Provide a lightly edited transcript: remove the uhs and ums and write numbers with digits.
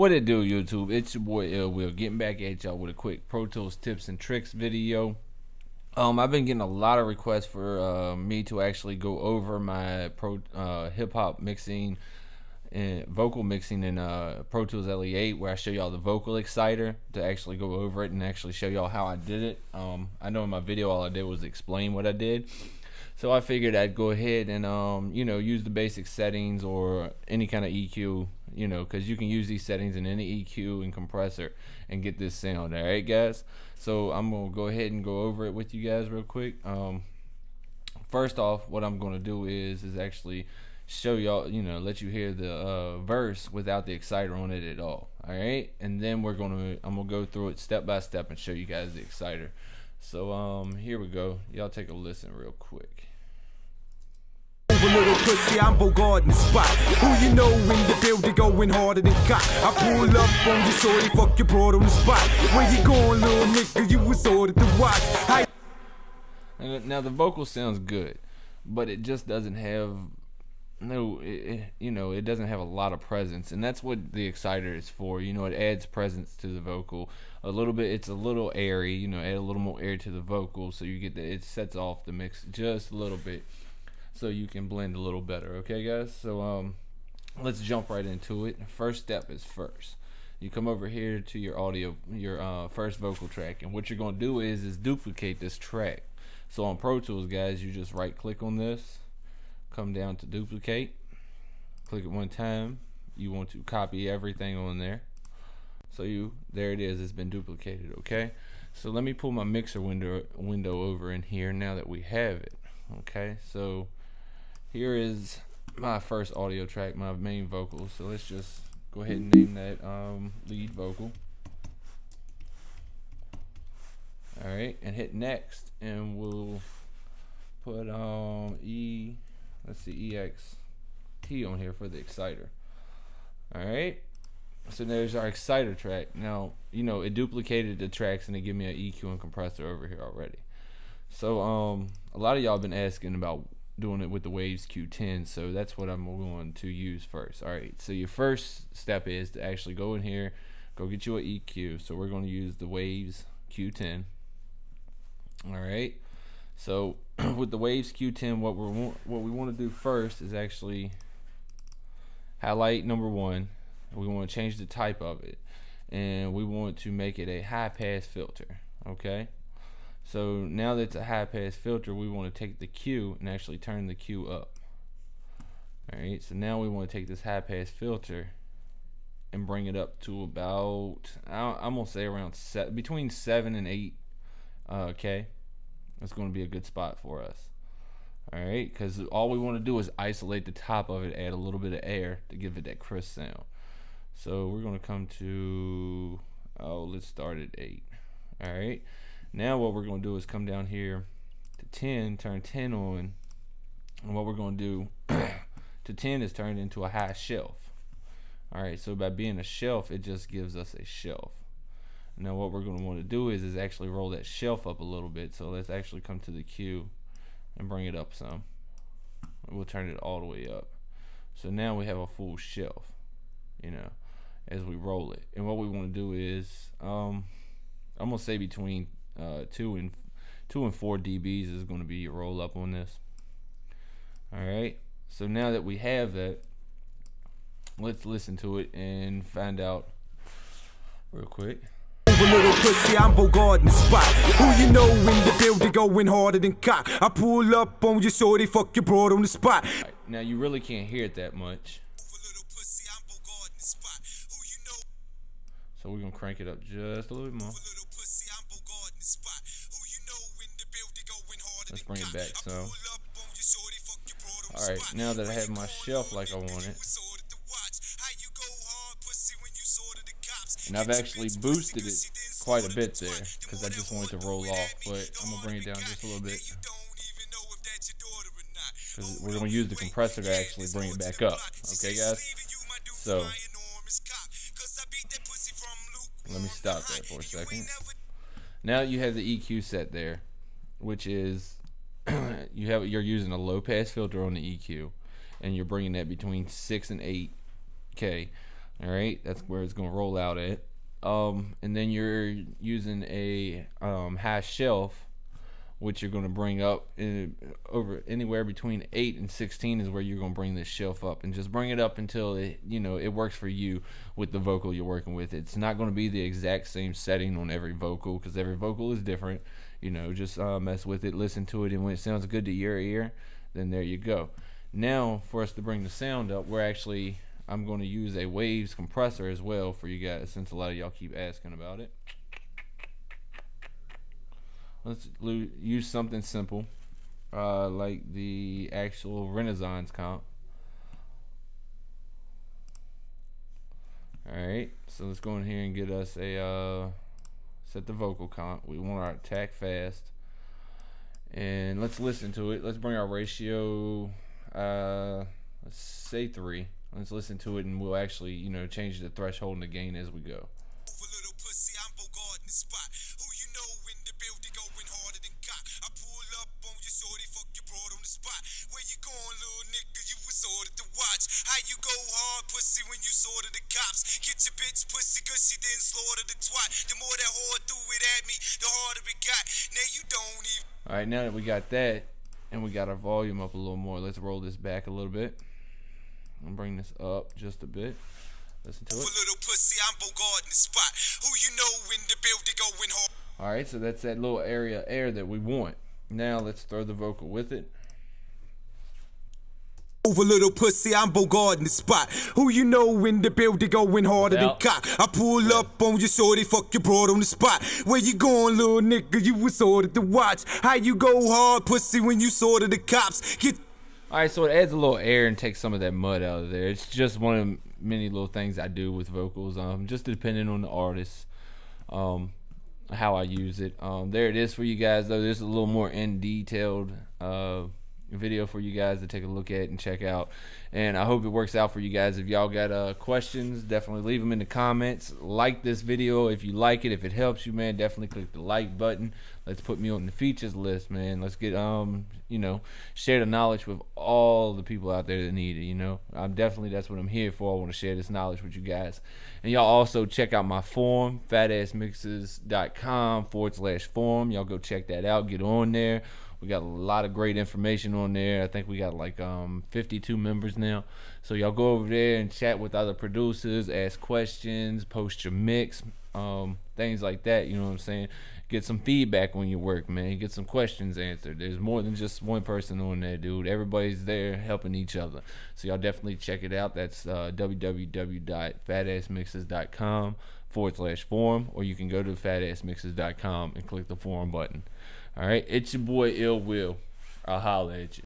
What it do, YouTube? It's your boy Ill Will getting back at y'all with a quick Pro Tools tips and tricks video. I've been getting a lot of requests for me to actually go over my hip hop mixing and vocal mixing in Pro Tools LE8, where I show y'all the vocal exciter, to actually go over it and actually show y'all how I did it. I know in my video all I did was explain what I did. So I figured I'd go ahead and use the basic settings or any kind of EQ, because you can use these settings in any EQ and compressor and get this sound. All right, guys. So I'm gonna go ahead and go over it with you guys real quick. First off, what I'm gonna do is actually show y'all, let you hear the verse without the exciter on it at all. All right, and then I'm gonna go through it step by step and show you guys the exciter. So here we go. Y'all take a listen real quick. Little pussy, I'm Bogart in the spot. Who you know in the building going harder than cock? I pull up on you, shorty, fuck your broad on the spot. Where you going, little nigga? You was ordered to watch. Now the vocal sounds good, but it just doesn't have it doesn't have a lot of presence, and that's what the exciter is for. It adds presence to the vocal a little bit. It's a little airy, add a little more air to the vocal, so you get it sets off the mix just a little bit, so you can blend a little better. Okay, guys. So let's jump right into it. First step is first. You come over here to your audio, your first vocal track, and what you're gonna do is duplicate this track. So on Pro Tools, guys, you just right click on this, come down to duplicate, click it one time. You want to copy everything on there. So there it is, it's been duplicated. Okay, so let me pull my mixer window over in here now that we have it. Okay, so here is my first audio track, my main vocal. So let's just go ahead and name that lead vocal. Alright, and hit next, and we'll put EXT on here for the exciter. Alright, so there's our exciter track. Now, it duplicated the tracks and it gave me an EQ and compressor over here already. So a lot of y'all been asking about doing it with the Waves Q10, so that's what I'm going to use first. Alright, so your first step is to actually go in here, go get you an EQ. So we're going to use the Waves Q10. Alright, so with the Waves Q10, what we want to do first is actually highlight number 1. We want to change the type of it, and we want to make it a high pass filter. Okay, so now that it's a high pass filter, we want to take the Q and actually turn the Q up. Alright, so now we want to take this high pass filter and bring it up to about, I'm gonna say around between 7 and 8 K. That's going to be a good spot for us. Alright, because all we want to do is isolate the top of it, add a little bit of air to give it that crisp sound. So we're going to come to, let's start at 8. Alright, now what we're going to do is come down here to 10, turn 10 on, and what we're going to do to 10 is turned into a high shelf. Alright, so by being a shelf, it just gives us a shelf. Now what we're going to want to do is actually roll that shelf up a little bit. So let's actually come to the Q and bring it up some. We'll turn it all the way up. So now we have a full shelf, as we roll it. And what we want to do is, I'm gonna say between 2 and 4 dBs is going to be your roll up on this. Alright, so now that we have that, let's listen to it and find out real quick. Little pussy, I'm Bogart in the spot. Who you know in the building going harder than cock? I pull up on you, shorty, fuck your broad on the spot. Right, now you really can't hear it that much, so we're gonna crank it up just a little bit more. Let's bring it back some. Alright, now that I have my shelf like I want it, and I've actually boosted it quite a bit there because I just want it to roll off, but I'm gonna bring it down just a little bit because we're gonna use the compressor to actually bring it back up. Okay, guys, so let me stop that for a second. Now you have the EQ set there, which is you're using a low pass filter on the EQ, and you're bringing that between 6 and 8 K. All right, that's where it's gonna roll out at. And then you're using a high shelf, which you're going to bring up over anywhere between 8 and 16 is where you're going to bring this shelf up, and just bring it up until it works for you with the vocal you're working with. It's not going to be the exact same setting on every vocal, because every vocal is different. Just mess with it, listen to it, and when it sounds good to your ear, then there you go. Now for us to bring the sound up, I'm going to use a waves compressor as well for you guys, since a lot of y'all keep asking about it. Let's use something simple, like the actual Renaissance comp. Alright, so let's go in here and get us a set the vocal comp. We want our attack fast, and let's listen to it. Let's bring our ratio, let's say 3. Let's listen to it, and we'll actually change the threshold and the gain as we go. How you go hard, pussy, when you sorted the cops? Get your bitch pussy, cause she didn't slaughter the twat. The more that whore threw it at me, the harder it got. Now you don't even. Alright, now that we got that, and we got our volume up a little more, let's roll this back a little bit. And bring this up just a bit. Listen to it. Little pussy, I'm Bogart in the spot. Who you know in the building going hard. Alright, so that's that little area of air that we want. Now let's throw the vocal with it. Over little pussy, I'm Bogart in the spot. Who you know in the building going harder than cock. I pull up on your shorty, fuck your broad on the spot. Where you going, little nigga? You was ordered to watch. How you go hard, pussy, when you sorted the cops? Alright, so it adds a little air and takes some of that mud out of there. It's just one of many little things I do with vocals, just depending on the artist, how I use it. There it is for you guys, though. There's a little more in detailed video for you guys to take a look at and check out, and I hope it works out for you guys. If y'all got questions, definitely leave them in the comments. Like this video if you like it. If it helps you, man, definitely click the like button. Let's put me on the features list, man. Let's get share the knowledge with all the people out there that need it. That's what I'm here for. I want to share this knowledge with you guys. And y'all also check out my forum, fatassmixes.com/forum. Y'all go check that out, get on there. We got a lot of great information on there. I think we got like 52 members now. So y'all go over there and chat with other producers, ask questions, post your mix, things like that. You know what I'm saying? Get some feedback on your work, man. Get some questions answered. There's more than just one person on there, dude. Everybody's there helping each other. So y'all definitely check it out. That's www.fatassmixes.com/forum, or you can go to fatassmixes.com and click the forum button. All right, it's your boy Ill Will. I'll holler at you.